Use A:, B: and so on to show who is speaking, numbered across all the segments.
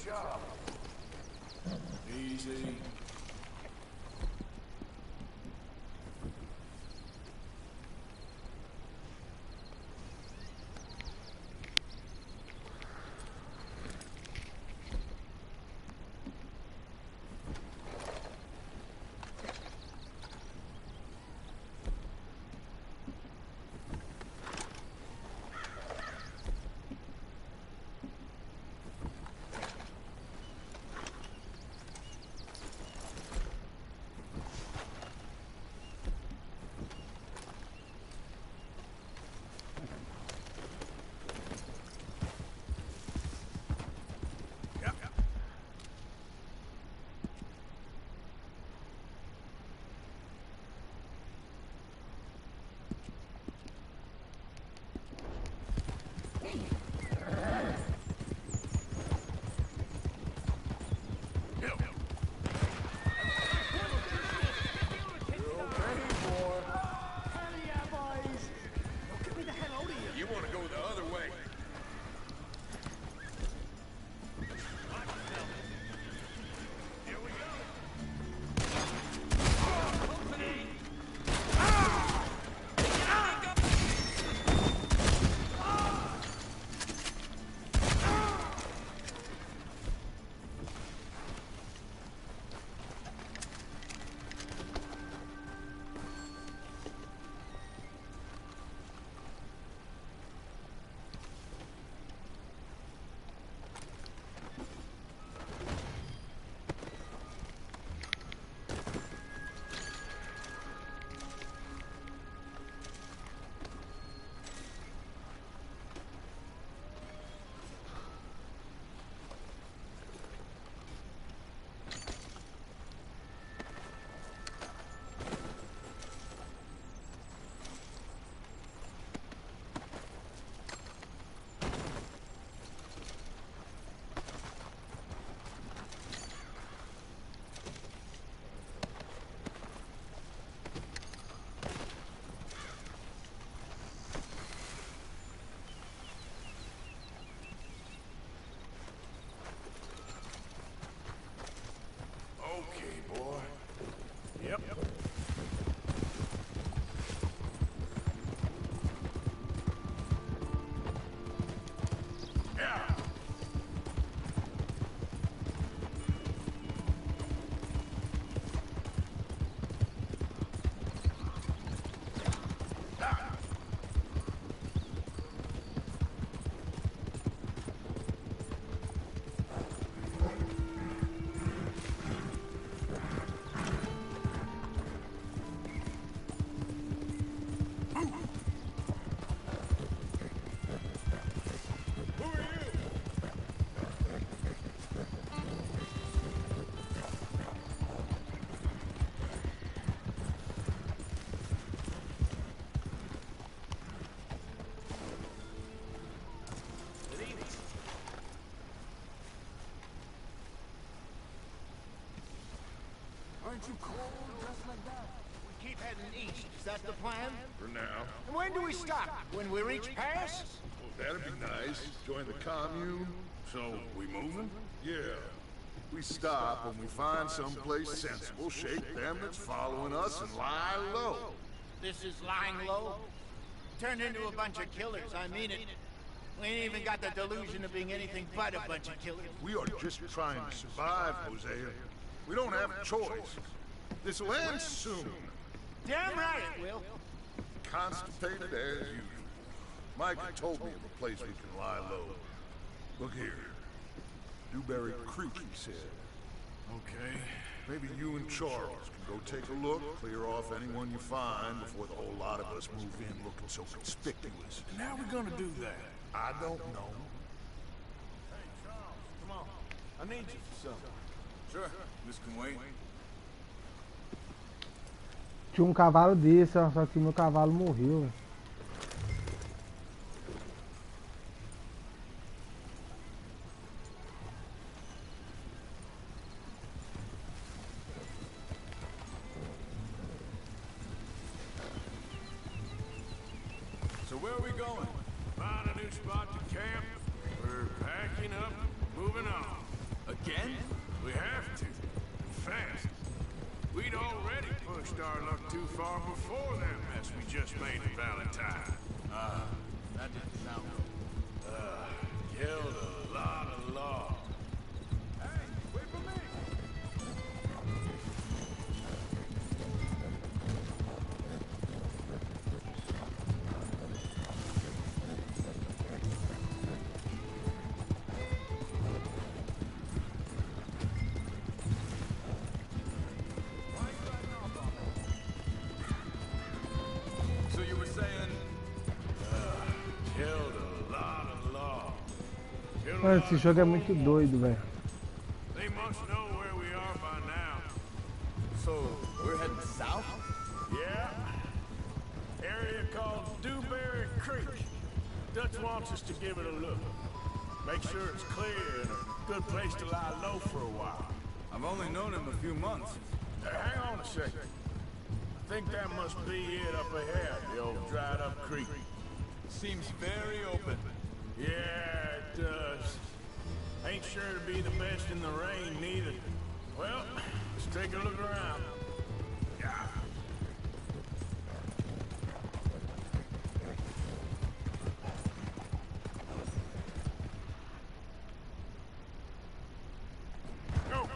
A: job. Easy. Okay, boy. Yep. Yeah.
B: Aren't you cold just like that? We keep heading east. Is that the plan?
C: For now.
B: And when do we stop? When we reach Paris?
C: Well, that'd be nice. Join the commune.
A: So, we moving?
C: Yeah. We stop when we find someplace sensible, shake them that's following us, and lie low.
B: This is lying low? Turned into a bunch of killers, I mean it. We ain't even got the delusion of being anything but a bunch of killers.
C: We are just trying to survive, Hosea. We don't have a choice. This'll end soon.
B: Damn right it will.
C: Constipated as usual. Micah told me of a place we can lie low. Look here. Dewberry Creek, he said.
A: Okay.
C: Maybe you and Charles can go take a look, clear off anyone you find before the whole lot of us move in looking so conspicuous.
A: And how are we gonna do that?
C: I don't know.
A: Hey, Charles, come on. I need you for something. Sure, this can wait.
D: Tinha um cavalo desse, ó, só que meu cavalo morreu, velho.
A: So where are we going? Found a new spot to camp. We're packing up, moving on. Again? We have to. Fast. We'd already pushed our luck too far before that mess we just made in Valentine.
B: That didn't sound good.
A: Killed a lot of law. Hey, wait for me! So you were saying? Killed a lot of law. Killed a
D: Mano,
A: lot
D: esse
A: of
D: jogo é muito doido, velho.
A: They must know where we are by now.
E: So, we're heading south?
A: Yeah. Area called Dewberry Creek. Dutch wants us to give it a look. Make sure it's clear and a good place to lie low for a while.
E: I've only known him a few months.
A: Hang on a second. I think that must be it up ahead, the old dried up creek.
E: Seems very open.
A: Yeah, it does. Ain't sure to be the best in the rain, neither. Well, let's take a look around. Yeah. Go!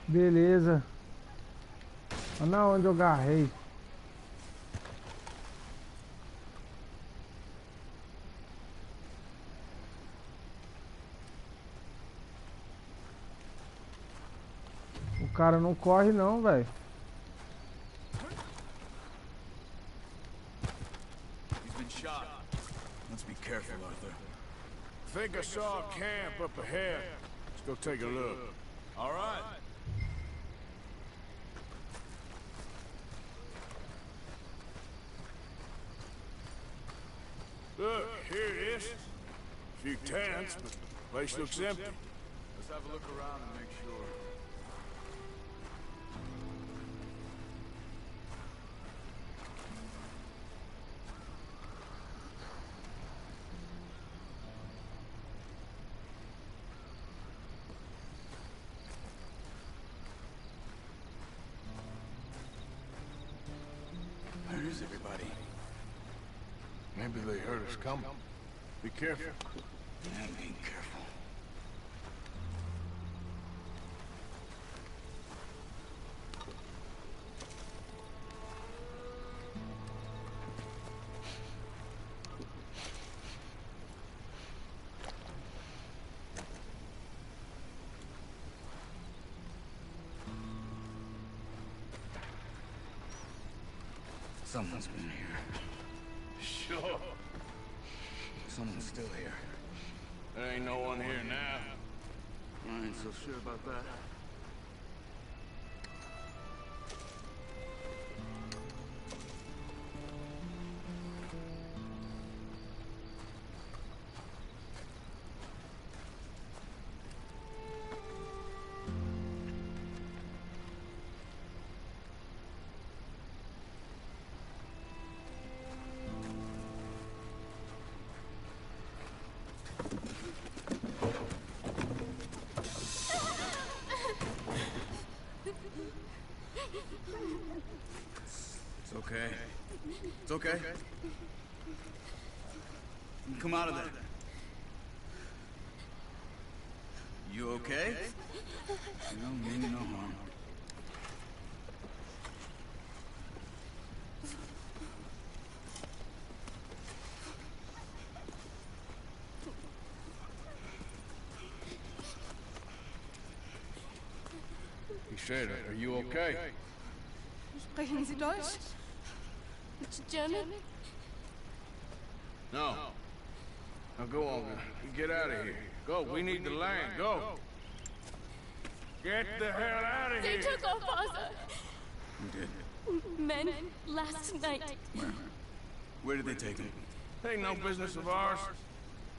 D: Beleza. Olha onde eu agarrei. O cara não corre não, velho.
E: He's been shot. Let's be careful, Arthur.
A: Think I saw a camp up ahead. Let's go take a look.
E: All right.
A: Look, here it is. A few tents, but the place looks empty.
E: Let's have a look around and make sure.
A: Where is everybody? Maybe they heard us coming. Be careful.
E: I'm being careful. Someone's been here.
A: Sure.
E: Someone's still here.
A: There ain't no one here now.
E: I ain't so sure about that. It's okay. It's okay. You come out of there. You okay? You don't mean no harm.
A: He said, are you okay?
F: Sprechen Sie Deutsch? German?
A: No. Now go on, get out of here. Go, we need the land, go. Get the hell out of
F: They
A: here.
F: took our father.
E: You did.
F: Men last night.
E: Where? Where did they take him?
A: Ain't no business of ours.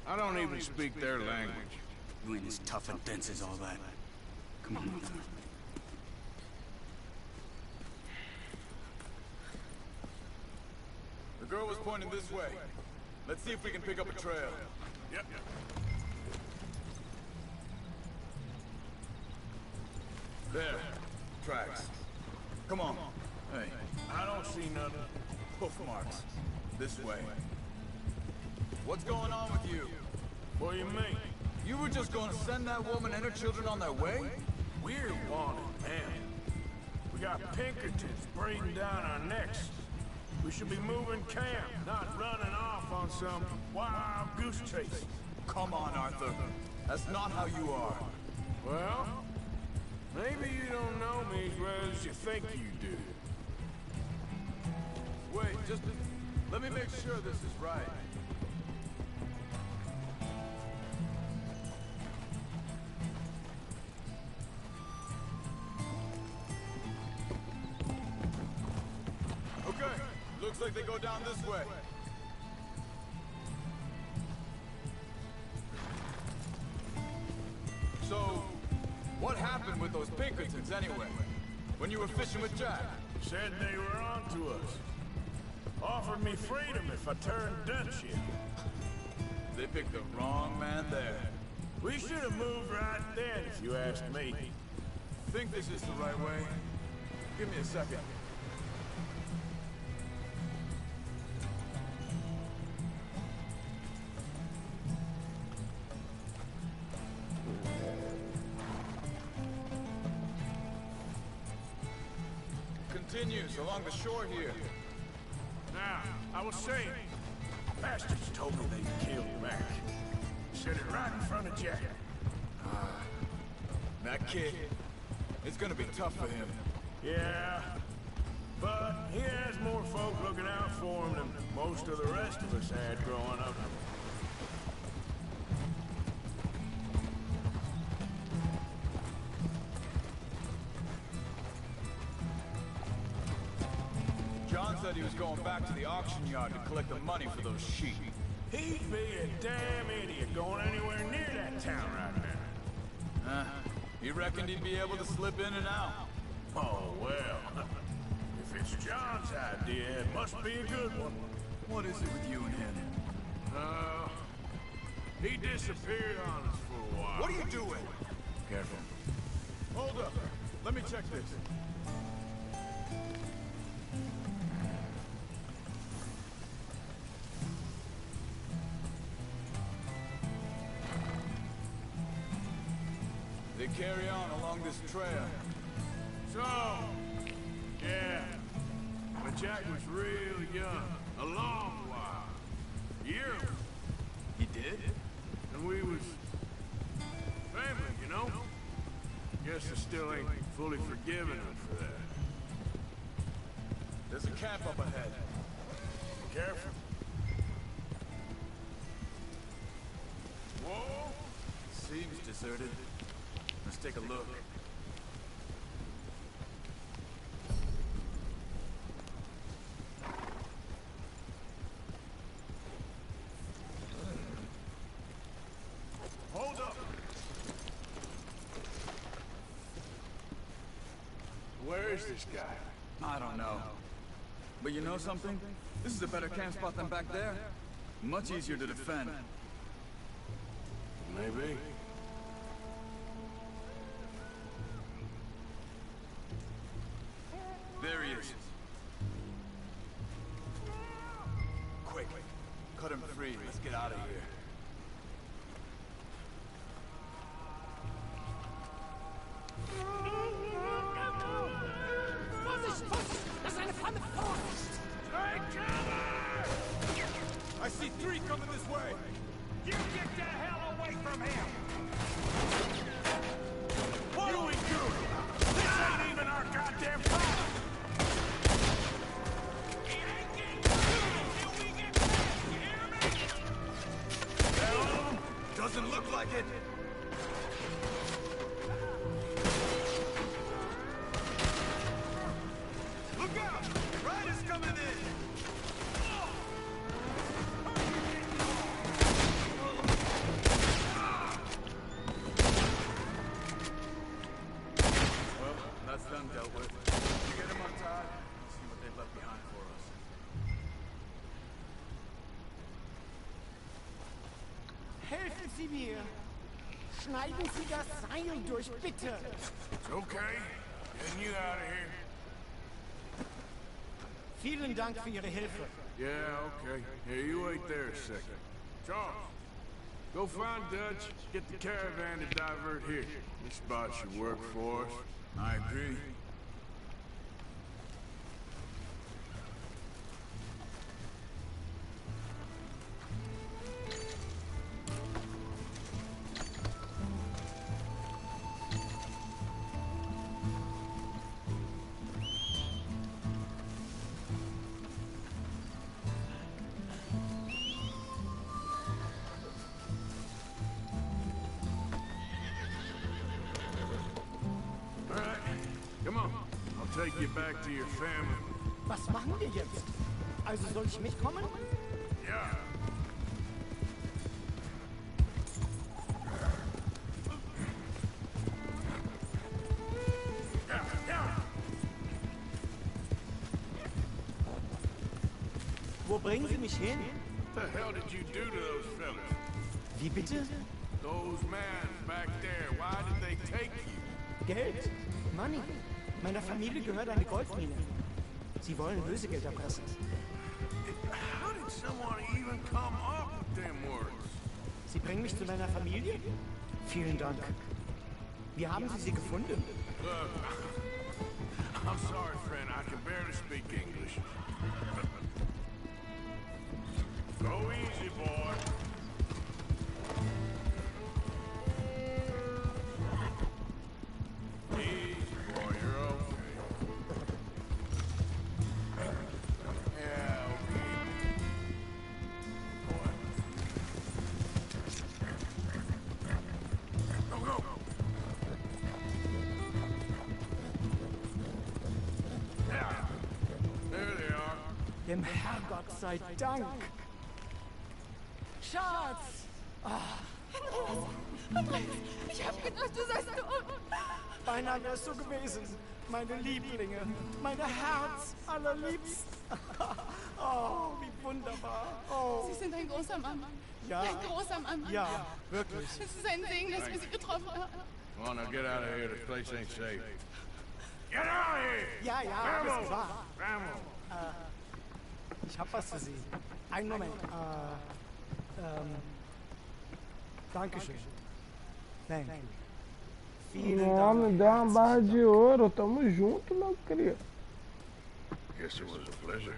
A: I don't even speak their language.
E: You ain't as tough and dense as all that. Come on, Arthur.
G: The girl was pointing this way. Let's see if we can pick up a trail.
A: Yep.
G: There. Tracks. Come on. Hey,
A: I don't see nothing.
G: hoof marks. This way. What's going on with you?
A: What do you mean?
G: You were just gonna send that woman and her children on their way?
A: We're wanted, man. We got Pinkertons breathing down our necks. We should be moving camp, not running off on some wild goose chase.
G: Come on, Arthur. That's not how you are.
A: Well, maybe you don't know me as well as you think you do.
G: Wait, just let me make sure this is right. Okay, looks like they go down this way. So, what happened with those Pinkertons anyway? When you were fishing with Jack?
A: Said they were on to us. Offered me freedom if I turned Dutch here.
G: They picked the wrong man there.
A: We should have moved right then, if you ask me.
G: Think this is the right way? Give me a second. Continues along the shore here.
A: Now, I was saying, bastards told me they killed Mac. Said it right in front of Jack.
G: That kid, it's gonna be tough for him.
A: Yeah, but he has more folk looking out for him than most of the rest of us had growing up.
G: John said he was going back to the auction yard to collect the money for those sheep.
A: He'd be a damn idiot going anywhere near that town right now.
G: He reckoned he'd be able to slip in and out.
A: Oh, well. If it's John's idea, it must be a good one.
G: What is it with you and him?
A: He disappeared on us for a while.
G: What are you doing?
A: Careful.
G: Hold up. Let me check this. They carry on along this trail.
A: So, yeah. But Jack was real young. A long while. Year.
G: He did?
A: And we was family, you know? Guess I still ain't fully forgiven him for that.
G: There's a camp up ahead.
A: Careful. Whoa!
G: Seems deserted. Let's take a look.
A: Hold up! Where is this guy?
E: I don't know. But you know something? This is a better camp spot than back there. Much easier to defend.
A: Maybe.
G: There he is. Quick. Cut him free. Let's get out of here. I see three coming this way!
A: You get the hell away from him! What are we doing? This ain't even our goddamn problem! It ain't getting done until we get back, you hear me?
B: Sie mir. Schneiden Sie das Seil durch, bitte.
A: It's okay. Getting you out of here.
B: Vielen Dank für Ihre Hilfe.
A: Yeah, okay. Here, you wait there a second. Charles, go find Dutch, get the caravan to divert here. This spot should work for us. I agree. Come on, I'll take you back to your family.
B: Was machen wir jetzt? Also soll ich mitkommen?
A: Yeah.
B: Wo bringen Sie mich hin?
A: What the hell did you do to those fellas?
B: Wie bitte?
A: Those men back there, why did they take you?
B: Geld? Money. Meiner Familie gehört eine Goldmine. Sie wollen Lösegeld erpressen.
A: How did someone even come up with them words?
B: Sie bringen mich zu meiner Familie? Vielen Dank. Wie haben Sie sie gefunden?
A: Look, I'm sorry, friend. I can barely speak English. Go easy, boy. Easy, boy. You're okay. Yeah, okay. Boy. Go, go. Yeah. There they are.
B: Dem Herrgott sei Dank. Schatz!
F: Ich hab gedacht, du seist tot.
B: Beinahe wär's so gewesen. Meine Lieblinge, meine Herz allerliebst. Oh, wie wunderbar. Oh,
F: Sie sind ein großer Mann.
B: ja,
F: Ein großer Mann.
B: ja, wirklich.
F: Es ist ein Segen, dass wir Sie getroffen haben.
A: Come on, now get out of here. This place ain't safe. Get out of here!
B: Ja, ja, ist klar.
A: Rambo!
B: Ich hab was für Sie. Einen Moment. Dankeschön. Thank you. Vielen
D: Não, me
B: Dank.
D: deu uma barra de ouro. Tamo junto, meu querido.
C: Guess it was a pleasure.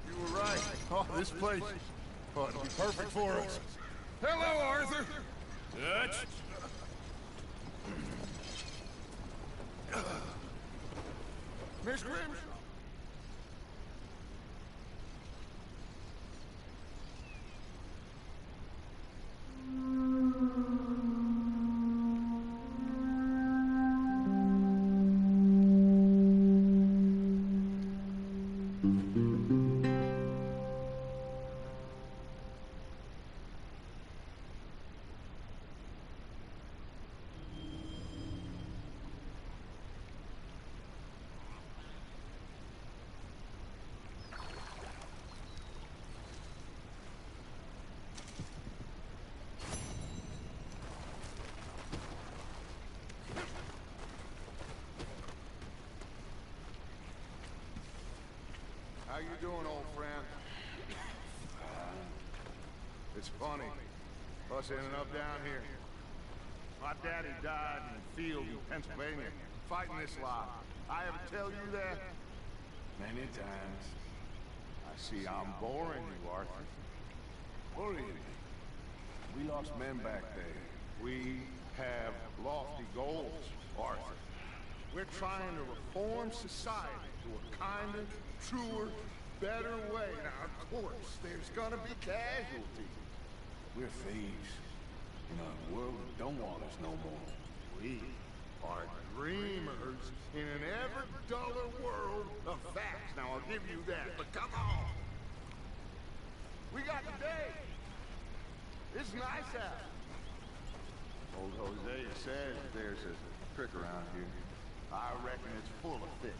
C: You were right. Oh, this place. Oh, it'll be perfect for us. Hello, Arthur.
A: Dutch?
C: Miss Grimshaw. How you doing, old friend? It's funny, us ending up down here. My daddy died in the field in Pennsylvania, fighting this lot. I ever tell you that? Many times. I see I'm boring you, Arthur. What do you think? We lost men back there. We have lofty goals, Arthur. We're trying to reform society to a kinder, truer, better way. Now, of course, there's gonna be casualties. We're thieves in a world that don't want us no more. We are dreamers in an ever duller world of facts. Now, I'll give you that, but come on. We got the day. It's nice out. Old Hosea says there's a trick around here. I reckon it's full of fish.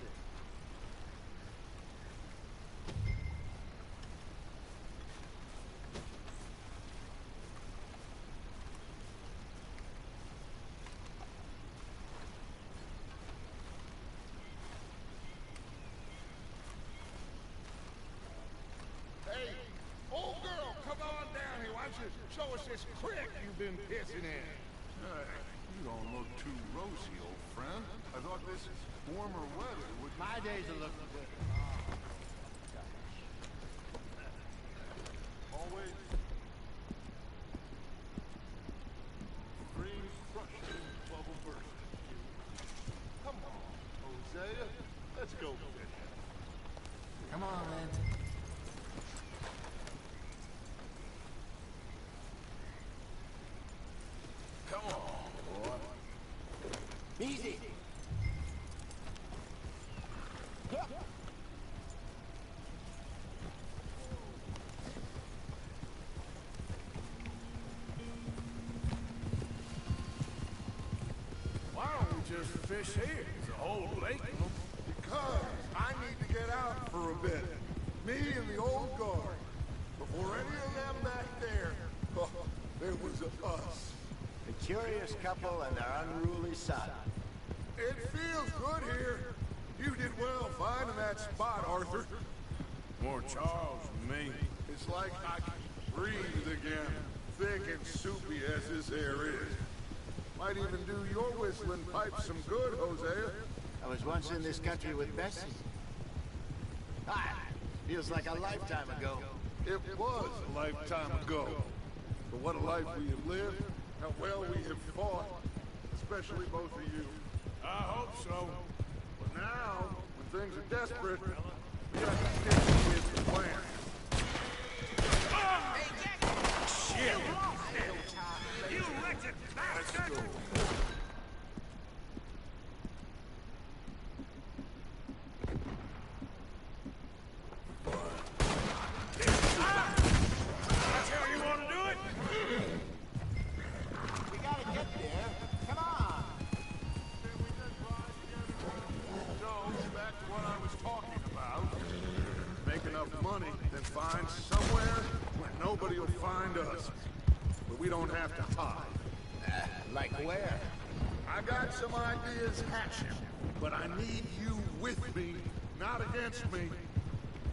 C: Hey, old girl, come on down here. Why don't you show us this creek you've been pissing in? You don't look too rosy, old friend. I thought this warmer weather would...
B: My days are looking good.
C: Always green crushing bubble burst. Come on, Hosea. Let's go fishing.
B: Come on, man.
C: Come on, boy.
B: Easy.
A: Why don't we just fish here? There's a whole lake.
C: Because I need to get out for a bit. Me and the old guard. Before any of them back there, there was us.
B: The curious couple and their unruly son.
C: It feels good here. You did well finding that spot, Arthur.
A: More Charles than me.
C: It's like I can breathe again, thick and soupy as this air is. Might even do your whistling pipes some good, Hosea.
B: I was once in this country with Bessie. Feels like a lifetime ago.
C: It was a lifetime ago. But what a life we have lived, how well we have fought, especially both of you.
A: I hope so.
C: But now, when things are desperate, we got to stick with the plan.
A: Shit!
C: You wretched bastard! Let's go.
A: That's how you want to do it?
B: We gotta get there. Come on.
C: So, back to what I was talking about. Make enough money, then find somewhere where nobody will find us. Where we don't have to hide.
B: Like where?
C: I got some ideas hatching, but I need you with me, not against me.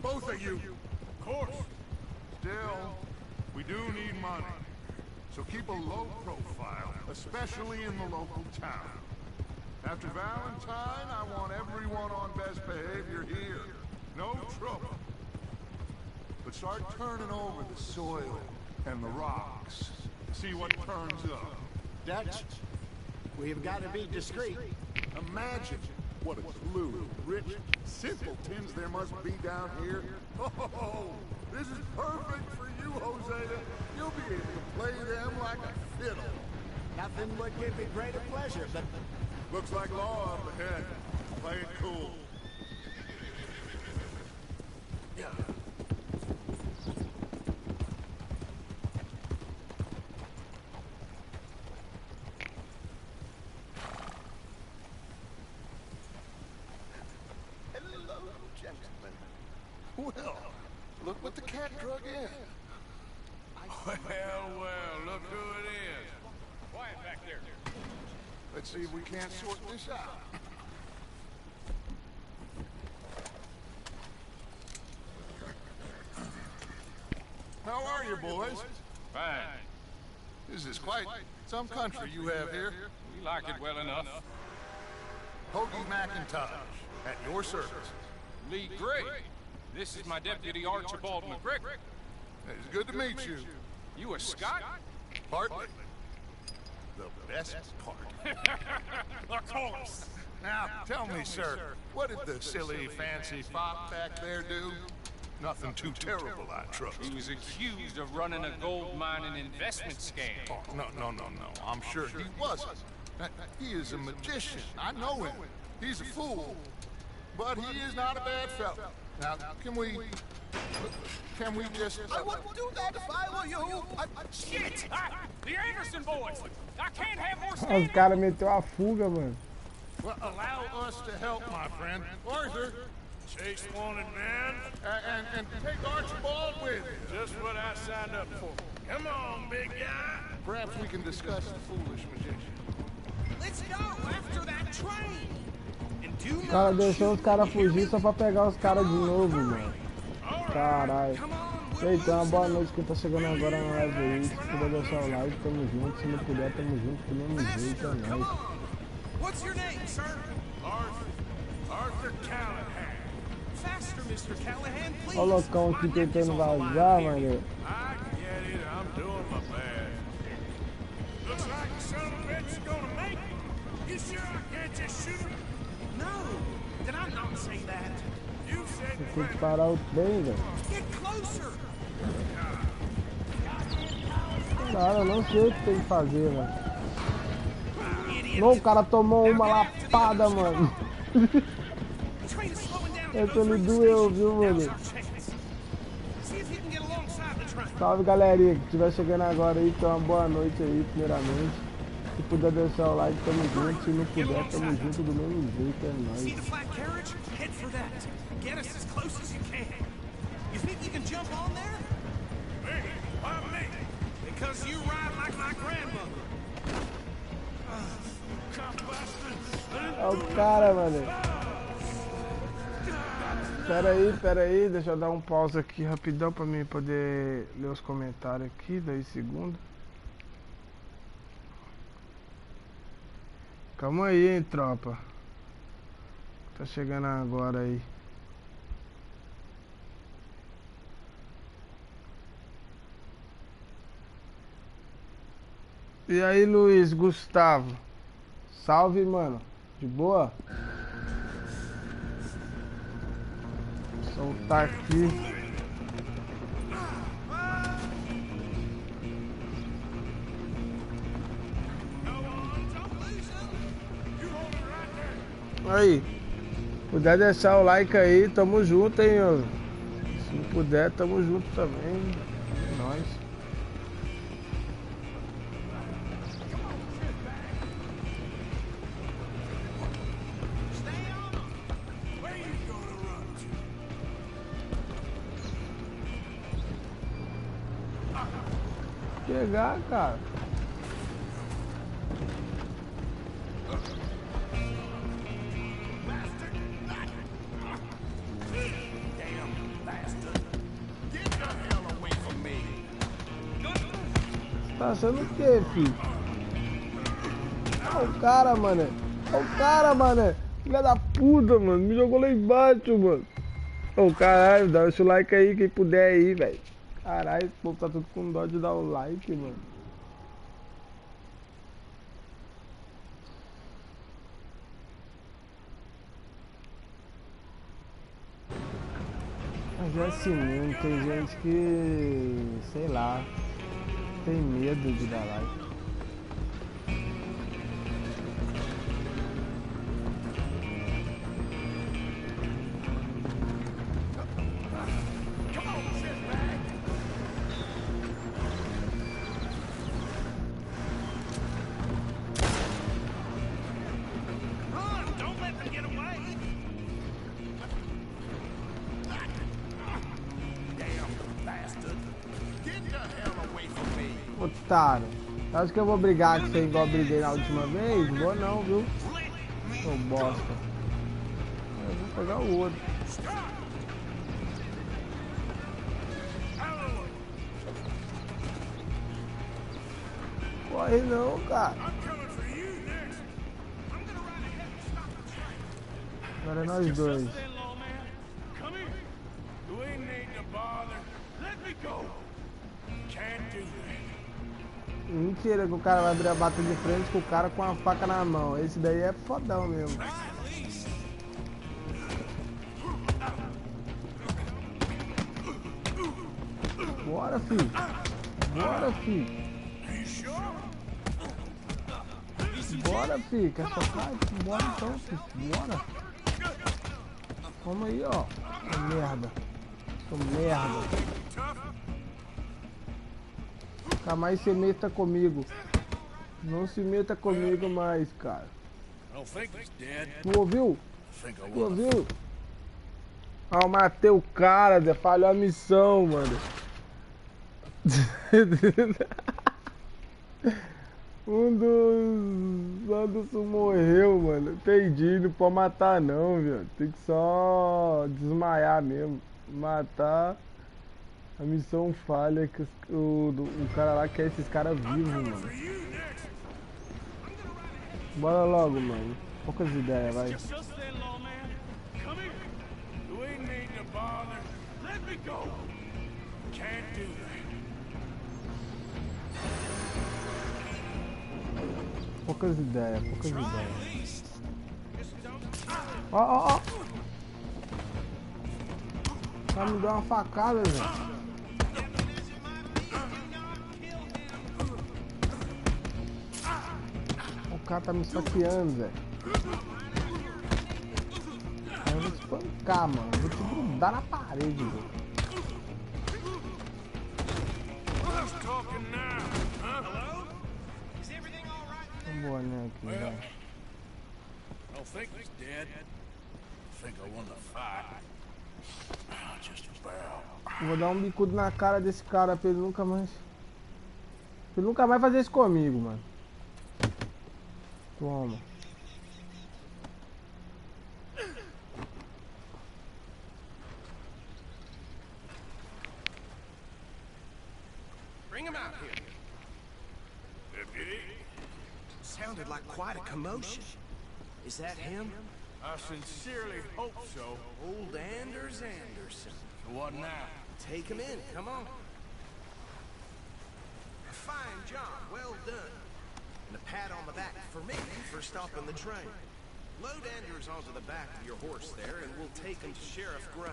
C: Both of you.
A: Of course.
C: Still, we do need money. So keep a low profile, especially in the local town. After Valentine, I want everyone on best behavior here. No trouble. But start turning over the soil and the rocks. See what turns up.
B: Dutch, we've got to be discreet.
C: Imagine what a clue, rich simpletons there must be down here. Oh, this is perfect for you, Hosea. You'll be able to play them like a fiddle.
B: Nothing would give me greater pleasure, but
C: Looks like law up ahead. Play it cool. Yeah. Hello, gentlemen. Well, look what the cat drug in.
A: Well, look who it is. Quiet back there.
C: Let's see if we can't sort this out. How are you, boys?
H: Fine.
C: This is quite some country you have here.
H: We like it well enough.
C: Hoagie McIntosh, at your service.
H: Lee Gray. This is my deputy Archibald McGregor.
C: It's good to meet you.
H: You a Scot?
C: Partly. The best part.
H: Of course.
C: Now, tell me, sir, what did the silly, fancy fop back there do? Nothing too terrible, I trust.
H: He was accused of running a gold mine and investment scam.
C: Oh, no. I'm sure he wasn't. He is a magician. I know him. He's a fool. But he is not a bad fellow. Now, can we just...
B: I wouldn't do that if I were you. Shit!
H: The Anderson boys! I can't have more
D: Os
H: standing!
D: caras meteu a fuga, mano.
C: Well, allow us to help, my friend. Arthur,
A: Chase wanted man.
C: and take Archibald with you.
A: Just what I signed up for. Come on, big guy.
C: Perhaps we can discuss the foolish magician.
B: Let's go after that train. And do
D: O cara
B: not
D: deixou os caras fugir só pra pegar os caras de novo, mano. Caralho. E aí, então, uma boa noite quem tá chegando agora na live aí. Se puder deixar o like, tamo junto. Se não puder, tamo junto do mesmo jeito, é nóis.
B: What's your name, sir?
A: Arthur Callahan.
B: Faster, Mr. Callahan, please.
D: Olha o loucão aqui tentando vazar, mano.
A: I get it. I'm doing my best. Looks like the son of a bitch is gonna make it. You sure I can't just shoot him?
B: No, did I not say that?
A: You said
D: Tem que parar o trem, velho.
B: Get closer.
D: Cara, eu não sei o que tem que fazer, mano. Não, o cara tomou uma lapada, mano.
B: The train is slowing down.
D: Essa ele doeu, viu, mano?
B: See if you can get alongside the train.
D: Salve, galerinha que estiver chegando agora aí. Então, uma boa noite aí, primeiramente. Se puder deixar o like, tamo junto. Se não puder, tamo junto do mesmo jeito, é
B: See
D: nóis.
B: the flat carriage? Head for that. Get us as close as you can. You think you can jump on there?
A: me. Why me?
B: Because you ride like my grandmother.
D: Olha o cara, mano. Pera aí, deixa eu dar um pause aqui rapidão pra mim poder ler os comentários aqui, 10 segundos. Calma aí, hein, tropa. Tá chegando agora aí. E aí, Luiz Gustavo. Salve, mano. De boa? Soltar aqui. Aí, puder deixar o like aí, tamo junto, hein, ó. Se não puder, tamo junto também. É nóis. Chegar, cara. Tá achando o que, filho? Olha o cara, mano. Olha o cara, mano. Filha da puta, mano. Me jogou lá embaixo, mano. Ô, caralho, dá esse like aí, quem puder aí, velho. Caralho, esse povo tá tudo com dó de dar o like, mano. Mas é assim mesmo, tem gente que, sei lá, tem medo de dar like. Otário, acho que eu vou brigar com você igual eu briguei na última vez? Vou não, viu? Ô bosta. Eu vou pegar o outro. Corre não, cara. Agora é nós dois. Mentira que o cara vai abrir a bata de frente com o cara com a faca na mão. Esse daí é fodão mesmo. Bora, filho. Bora, filho. Bora, fi. Quer socar? Bora então, fi. Bora. Toma aí, ó. Ô merda. Ô merda. Nunca mais se meta comigo. Não se meta comigo mais, cara. Tu ouviu? Tu ouviu? Ah, eu matei o cara, Zé. Falhou a missão, mano. Um dos morreu, mano. Entendi, não pode matar não, viu? Tem que só desmaiar mesmo. Matar. A missão falha que o cara lá quer esses caras vivos, mano. Bora logo, mano. Poucas ideias, vai. Poucas ideias, poucas ideias. Ó, ó, ó. O cara me deu uma facada, velho. O cara tá me esfaqueando, velho. Eu vou te espancar, mano. Eu vou te grudar na parede, velho. Boa, né, aqui, velho. Vou dar um bicudo na cara desse cara pra ele nunca mais. Pra ele nunca mais fazer isso comigo, mano. Toma.
I: Bring him out here.
A: Deputy?
I: Sounded like quite a commotion. Is that him?
A: I sincerely hope so.
I: Old Anders Anderson.
A: So what now?
I: Take him in, come on. Fine job, well done. And a pat on the back for me for stopping the train. Load Anders onto the back of your horse there, and we'll take him to Sheriff Gray.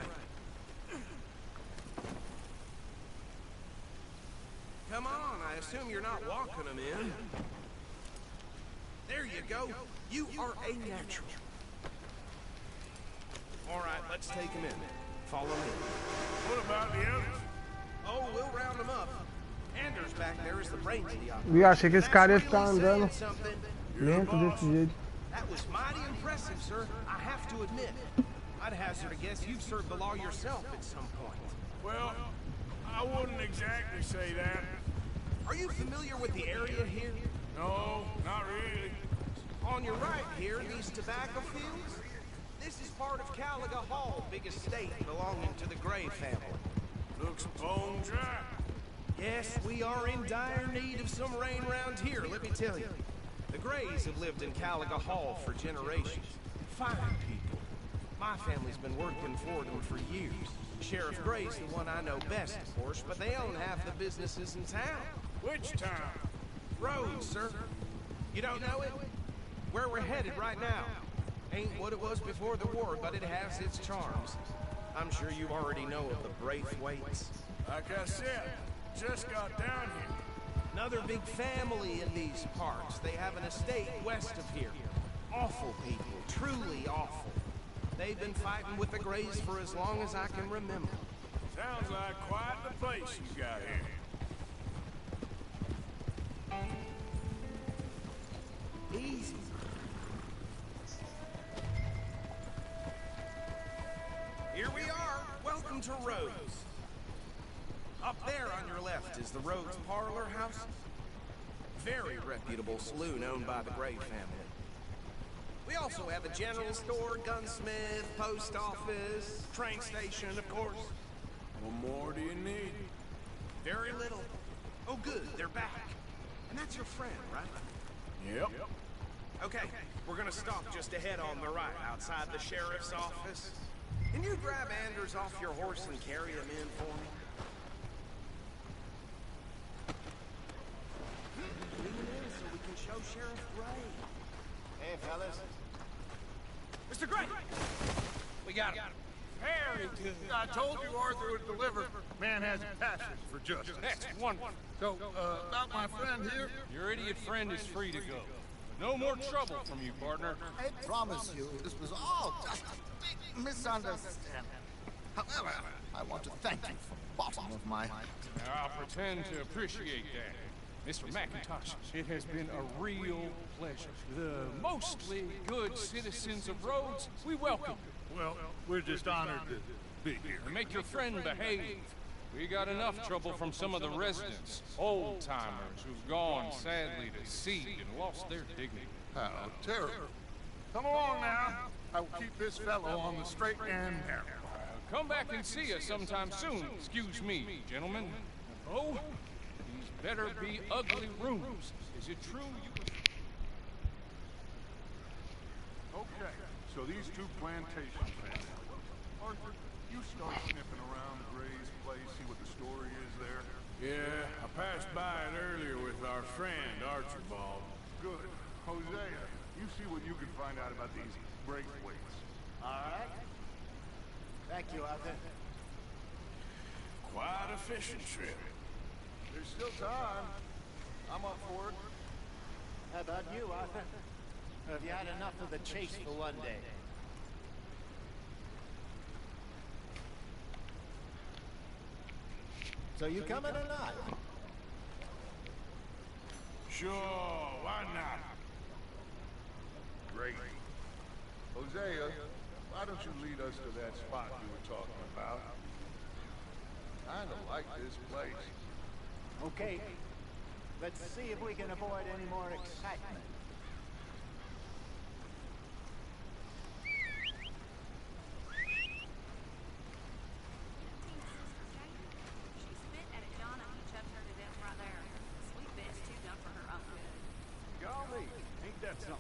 I: Come on, I assume you're not walking him in. There you go. You are a natural. All right, let's take him in. Follow me.
A: What about the others?
I: Oh, we'll round them up. Anders back there is the brains of the operation.
D: Eu achei que esse cara ia ficar andando lento desse jeito.
I: That was mighty impressive, sir. I have to admit. I'd hazard a guess you've served the law yourself at some point.
A: Well, I wouldn't exactly say that.
I: Are you familiar with the area here?
A: No, not really.
I: On your right here, these tobacco fields? This is part of Caliga Hall, big estate belonging to the Gray family.
A: Looks bone dry.
I: Yes, we are in dire need of some rain around here, let me tell you. The Grays have lived in Caliga Hall for generations. Fine people. My family's been working for them for years. Sheriff Gray's the one I know best, of course, but they own half the businesses in town.
A: Which town?
I: Rhodes, sir. You don't know it? Where we're headed right now. Ain't what it was before the war, but it has its charms. I'm sure you already know of the Braithwaites.
A: Like I said, just got down here.
I: Another big family in these parts. They have an estate west of here. Awful people, truly awful. They've been fighting with the Grays for as long as I can remember.
A: Sounds like quite the place you got here.
I: Easy. Here we are. Welcome to Rhodes. Up there on your left is the Rhodes Parlor House. Very reputable saloon owned by the Gray family. We also have a general store, gunsmith, post office, train station, of course.
A: What more do you need?
I: Very little. Oh good, they're back. And that's your friend, right?
A: Yep.
I: Okay, we're gonna stop just ahead on the right, outside the sheriff's office. Can you grab Anders off your horse and carry him in for me? Bring him in so we can show Sheriff Gray.
B: Hey, fellas.
H: Mr. Gray! We got him.
C: Very good. I told you Arthur would deliver. Man has a passion for justice.
H: That's wonderful.
C: So, about my friend here?
H: Your idiot friend is free to go. No more trouble from you, partner.
J: I promise you, this was all just a big misunderstanding. However, I want to thank you from the bottom of my heart.
H: I'll pretend to appreciate that. Mr. McIntosh, it has been a real pleasure. The mostly good citizens of Rhodes, we welcome you.
C: Well, we're just honored to be here.
H: And make your friend behave. We got enough trouble from some of the residents, old-timers who've gone sadly to seed and lost their dignity.
C: How terrible. Come along now. I will keep this fellow on the straight and narrow.
H: Come back and see us sometime soon. Excuse me, gentlemen. Oh, these better be ugly rooms. Is it true you...
C: Okay, so these two plantations then. Arthur, you start sniffing around Gray's place, see what the story is there.
A: Yeah, I passed by it earlier with our friend, Archibald.
C: Good. Hosea, you see what you can find out about these breakaways.
B: All right. Thank you, Arthur.
A: Quite a fishing trip.
C: There's still time. I'm up for it.
B: How about you, Arthur? Have you had enough of the chase for one day? So you coming or not?
A: Sure, why not?
C: Great. Hosea, why don't you lead us to that spot you were talking about? Kinda like this place.
B: Okay. Let's see if we can avoid any more excitement.
A: Golly, ain't that something?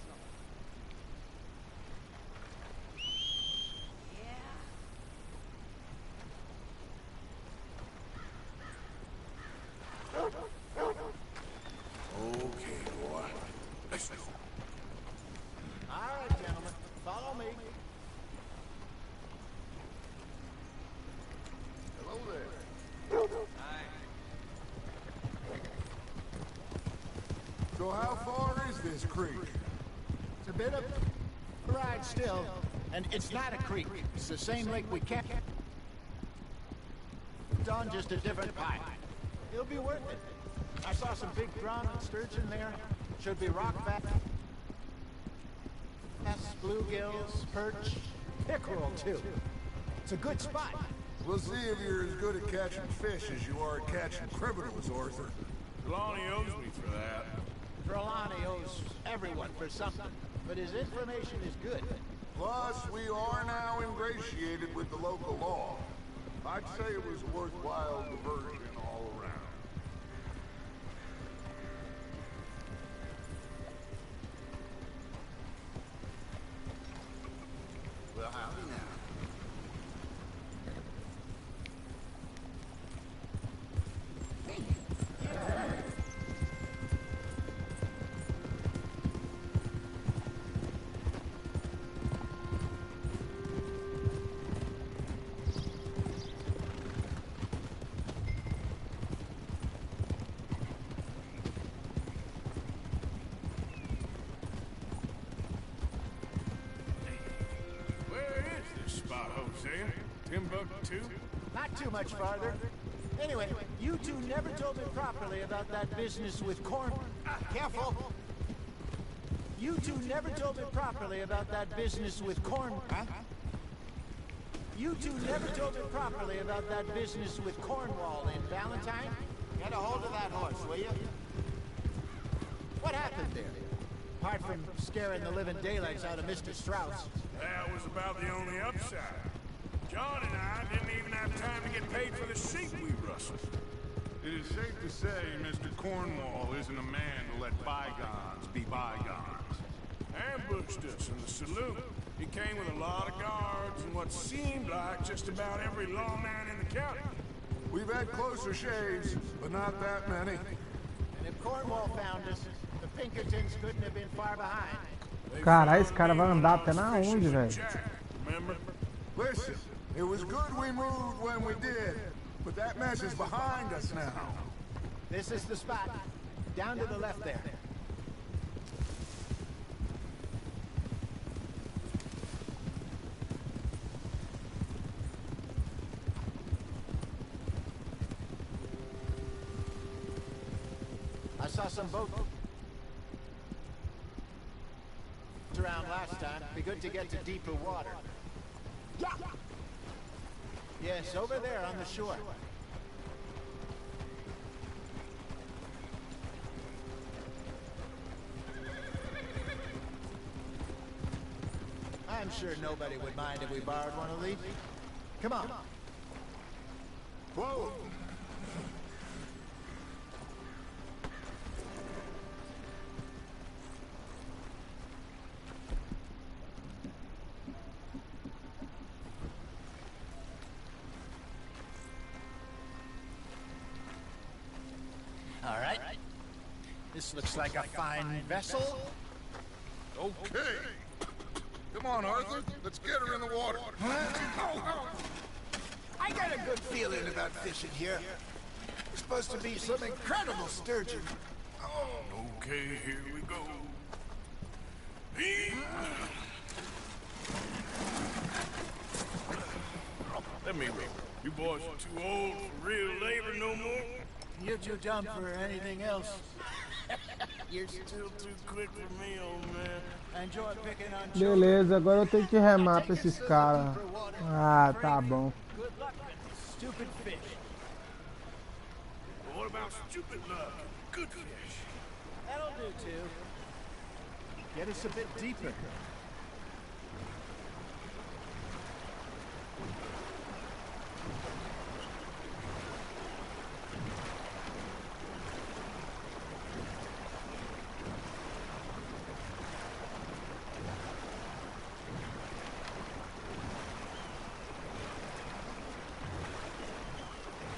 C: Okay, boy. Let's go.
B: All right, gentlemen. Follow me.
C: Hello there. So how far is this creek?
B: It's a bit of a ride still, and it's not a creek. It's the same lake we camped on, just a different pipe. It'll be worth it. I saw some big drum and sturgeon there. Should be rock bass, bluegills, perch, pickerel too. It's a good spot.
C: We'll see if you're as good at catching fish as you are at catching criminals, Arthur.
A: Trelawney owes me for that.
B: Trelawney owes everyone for something, but his information is good.
C: Plus, we are now ingratiated with the local law. I'd say it was a worthwhile diversion all around.
J: Well, howdy now.
A: Timbuktu?
B: Not too much farther. Anyway, you two never told me properly about that business with corn... Careful! You two never told me properly about that business with corn... Huh? You two never told me properly about that business with Cornwall in Valentine. Get a hold of that horse, will you? What happened there? Apart from scaring the living daylights out of Mr. Strauss.
A: That was about the only upside. John and I didn't even have time to get paid for the sheep we rustled.
C: It is safe to say Mr. Cornwall isn't a man to let bygones be bygones.
A: Ambushed us in the saloon. He came with a lot of guards and what seemed like just about every lawman in the county.
C: We've had closer shaves, but not that many.
B: And if Cornwall found us, the Pinkertons couldn't have been far behind.
D: Caralho, esse cara vai andar até na onde, velho?
A: Remember?
C: Listen, it was good we moved when we did, but that mess is behind us now.
B: This is the spot. Down to the left there. saw some boats around last time. Be good to get to deeper water. Yeah. Yes, over there on the shore. I'm sure nobody would mind if we borrowed one of these. Come on.
C: Whoa!
B: All right. This looks like a fine vessel.
C: Okay. Come on, Arthur. Let's get her in the water.
J: I got a good feeling about fishing here. It's supposed to be some incredible sturgeon.
A: Okay, here we go. Let me roll. You boys are too old for real labor no more.
B: You're too dumb for anything else.
A: You're still too quick for me, old man.
B: Enjoy picking on
D: Beleza, agora eu tenho que remar pra esses caras. Ah, tá bom.
B: Good luck with stupid fish.
A: But what about stupid luck? Good fish.
B: That'll do too. Get us a bit deeper.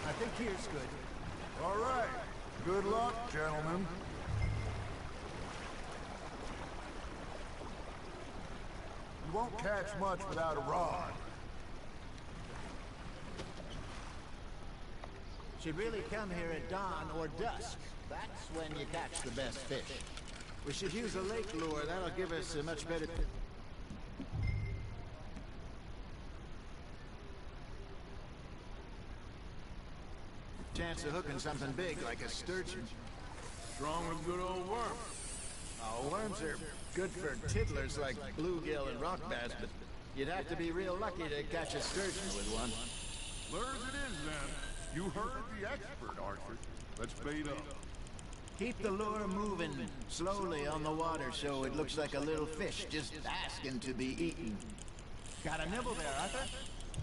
B: I think here's good.
C: All right. Good luck, gentlemen. You won't catch much without a rod.
B: Should really come here at dawn or dusk. That's when you catch the best fish. We should use a lake lure. That'll give us a much better... chance of hooking something big like a sturgeon.
A: Strong with good old worm.
B: Oh, worms are good for tiddlers like bluegill and rock bass, but you'd have to be real lucky to catch a sturgeon with one.
C: Lure as it is, then. You heard the expert, Arthur. Let's bait up.
B: Keep the lure moving slowly on the water so it looks like a little fish just asking to be eaten. Got a nibble there, Arthur?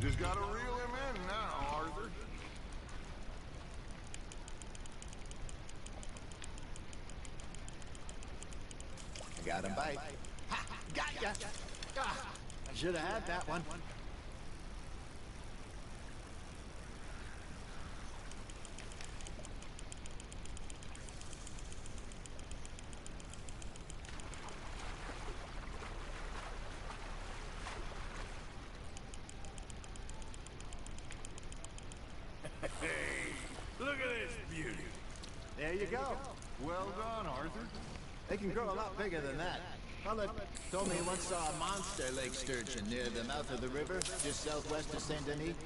C: Just gotta reel him in now, Arthur.
B: Got him bite. Ha! Got ya! Ah, I should have had that one.
A: Hey, look at this beauty.
B: There you go.
C: Well done, Arthur.
B: They can grow a lot bigger than that. Fella told me he once saw a monster lake sturgeon near the mouth of the river, just southwest of Saint Denis.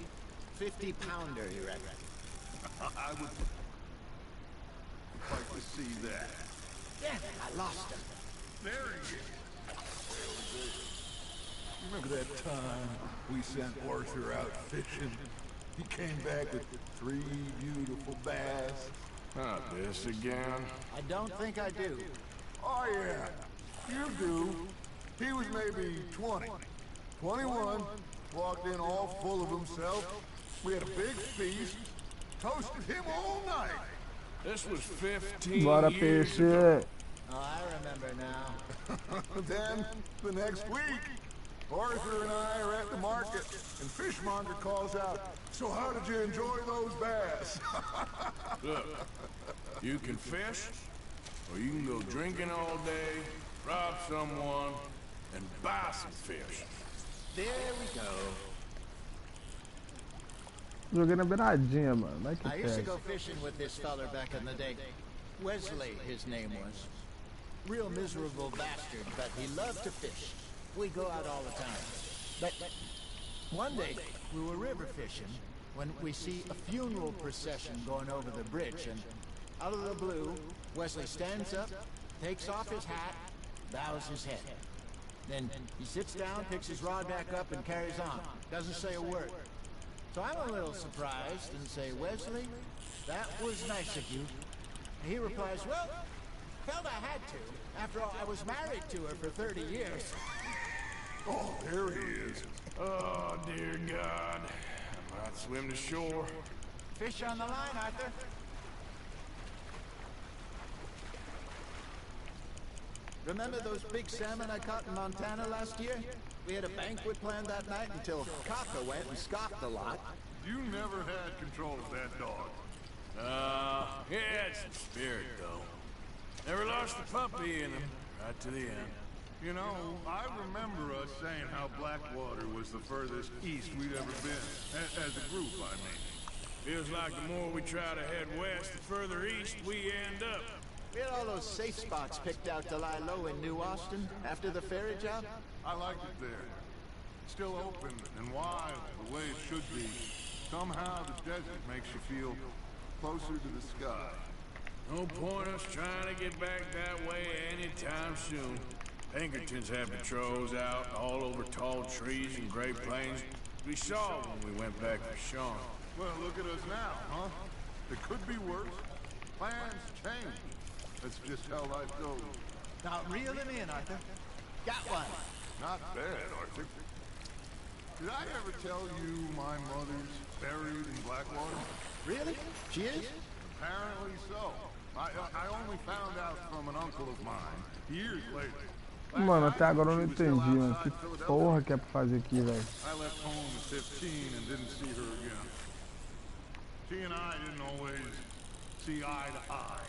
B: 50-pounder, he reckoned.
C: I would like to see that.
B: Damn it, I lost him.
C: There he is. Remember that time we sent Arthur out fishing? He came back with 3 beautiful bass.
A: Not this again.
B: I don't think I do.
C: Oh, yeah. You do. He was maybe 20. 21. Walked in all full of himself. We had a big feast. Toasted him all night.
A: This was 15
D: Bora,
A: years
D: peixe.
A: ago.
B: Oh, I remember now.
C: Then, the next week, Arthur and I are at the market, and Fishmonger calls out, "So how did you enjoy those bass?"
A: Look, you can fish, or you can go drinking all day, rob someone, and buy some fish.
B: There we go.
D: Joguei na beiradinha, mano. Vai que
B: I used to
D: pega.
B: go fishing with this feller back in the day. Wesley, his name was. Real miserable bastard, but he loved to fish. We go out all the time. But one day, we were river fishing when we see a funeral procession going over the bridge, and out of the blue, Wesley stands up, takes off his hat, bows his head. Then he sits down, picks his rod back up, and carries on. Doesn't say a word. So I'm a little surprised and say, Wesley, that was nice of you. And he replies, well, felt I had to. After all, I was married to her for 30 years.
C: Oh, there he is.
A: Oh, dear God. I might swim to shore.
B: Fish on the line, Arthur. Remember those big salmon I caught in Montana last year? We had a banquet planned that night until Kaka went and scoffed a lot.
C: You never had control of that dog.
A: He had some spirit, though. Never lost the puppy in him, right to the end.
C: You know, I remember us saying how Blackwater was the furthest east we'd ever been. As a group, I mean.
A: Feels like the more we try to head west, the further east we end up.
B: We had all those safe spots picked out to lie low in New Austin after the ferry job.
C: I like it there. Still open and wild, the way it should be. Somehow the desert makes you feel closer to the sky.
A: No point us trying to get back that way anytime soon. Pinkertons had patrols out all over tall trees and Great Plains. We saw when we went back for Sean.
C: Well, look at us now, huh? It could be worse. Plans change. That's just how life goes.
B: Now reel him in, Arthur. Got one.
C: Not bad, Arthur. Did I ever tell you my mother's buried in Blackwater?
B: Really? She is?
C: Apparently so. I only found out from an uncle of mine years later.
D: Mano, até agora eu não entendi, mano. Que porra que é pra fazer aqui, velho?
C: I left home at 15 and didn't see her again. She and I didn't always see eye to eye.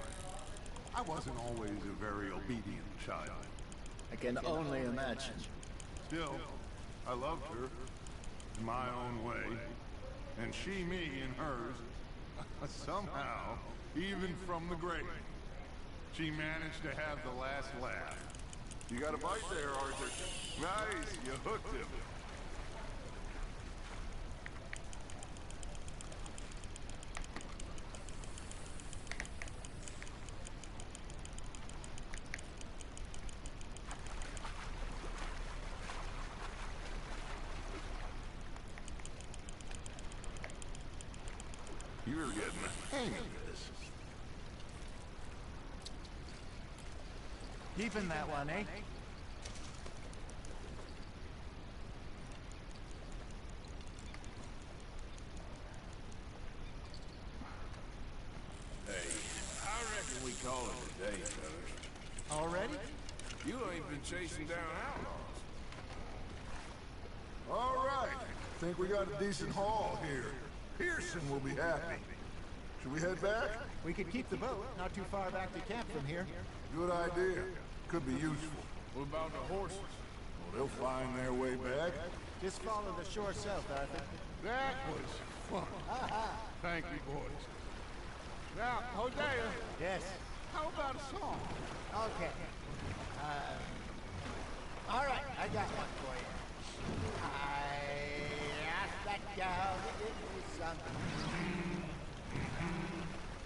C: I wasn't always a very obedient child.
B: I can only imagine.
C: Still, I loved her in my own way, and she me in hers. Somehow, even from the grave, she managed to have the last laugh. You got a bite there, Arthur. Nice, you hooked him. You're getting the hang of this.
B: Keeping that one, eh?
A: Hey, I reckon we call it a day, fellas.
B: Already?
A: You ain't been chasing down outlaws.
C: All right. Think we got a decent haul here. Pearson will be happy. Should we head back?
B: We could keep the boat, not too far back to camp from here.
C: Good idea. Could be useful.
A: What about the horses?
C: Well, they'll find their way back.
B: Just follow the shore south, Arthur.
C: That was fun. Thank you, boys. Now, Hosea,
B: Yes.
C: how about a song?
B: Okay. All right, I got one for you. I asked that gal to give me something.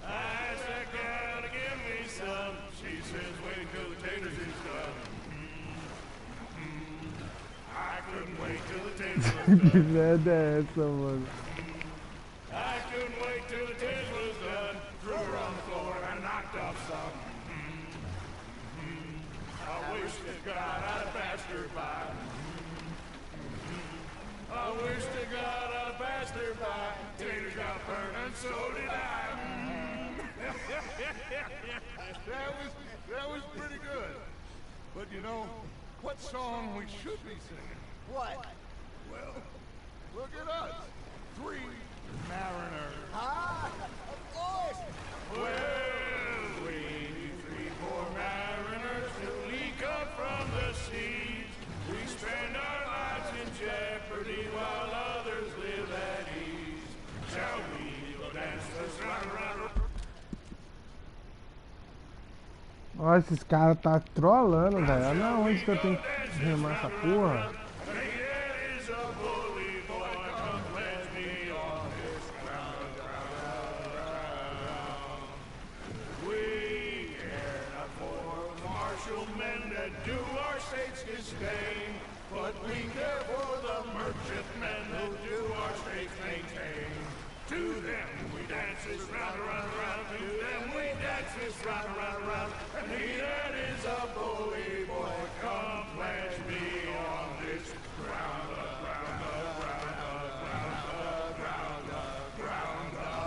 A: I asked that gal to give me some. She says, wait till the taters is done. I couldn't wait till the taters was
D: Que
A: done.
D: merda é essa, mano?
A: I couldn't wait till the taters was done. Threw her on the floor and knocked off some. I wish to God I'd have passed her by. I wish to God I'd have passed her by. Taters got burned and so did I.
C: That was pretty good. But you know, what song we should be singing?
B: What?
C: Well, look at us. 3 mariners.
B: Ah, of course.
A: Well, we 3 poor mariners who we come from the seas. We spend our lives in jeopardy while others live at ease. Shall we dance the run?
D: Olha, esses caras tá trolando, velho. Olha onde que eu tenho que remar essa porra.
A: disdain, but we care for the merchantmen who do our states maintain. To them we dance this round, around, around. To them we dance this round, around, around. And he that is a bully boy, come pledge me on this ground, ground, ground, ground, ground, ground, ground.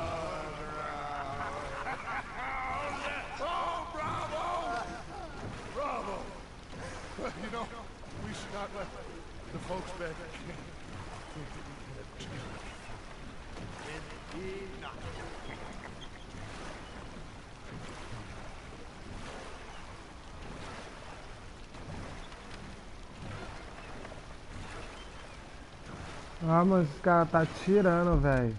A: Oh, bravo! Bravo! You know, we should not let the folks back.
D: Ah, mas esse cara tá tirando, velho.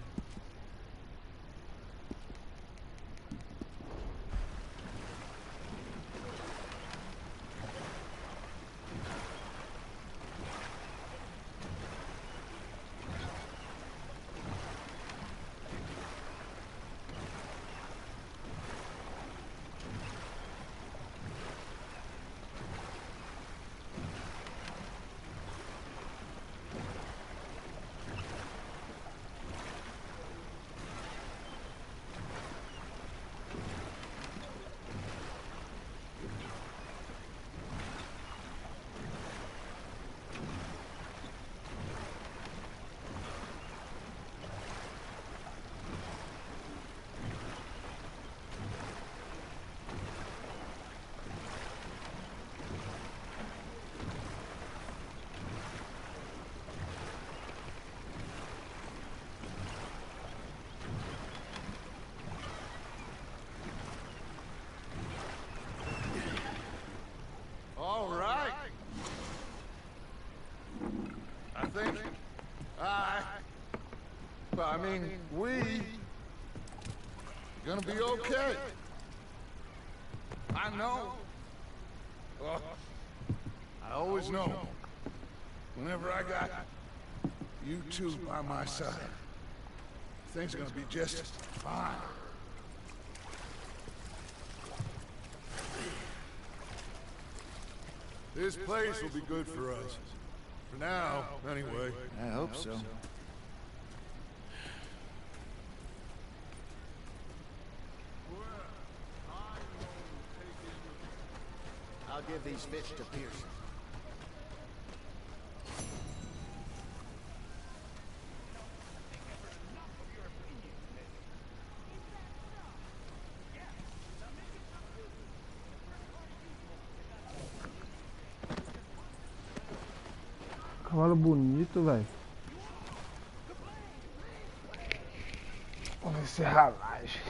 C: All right. I think I mean, we gonna be okay. I know. Well, I always know. Whenever I got you two by my side, things are gonna be just fine. This place will be good for us. For now, anyway.
J: I hope so. I'll give these fish to Pearson.
D: Cavalo bonito, velho. Vamos ver se é ralagem.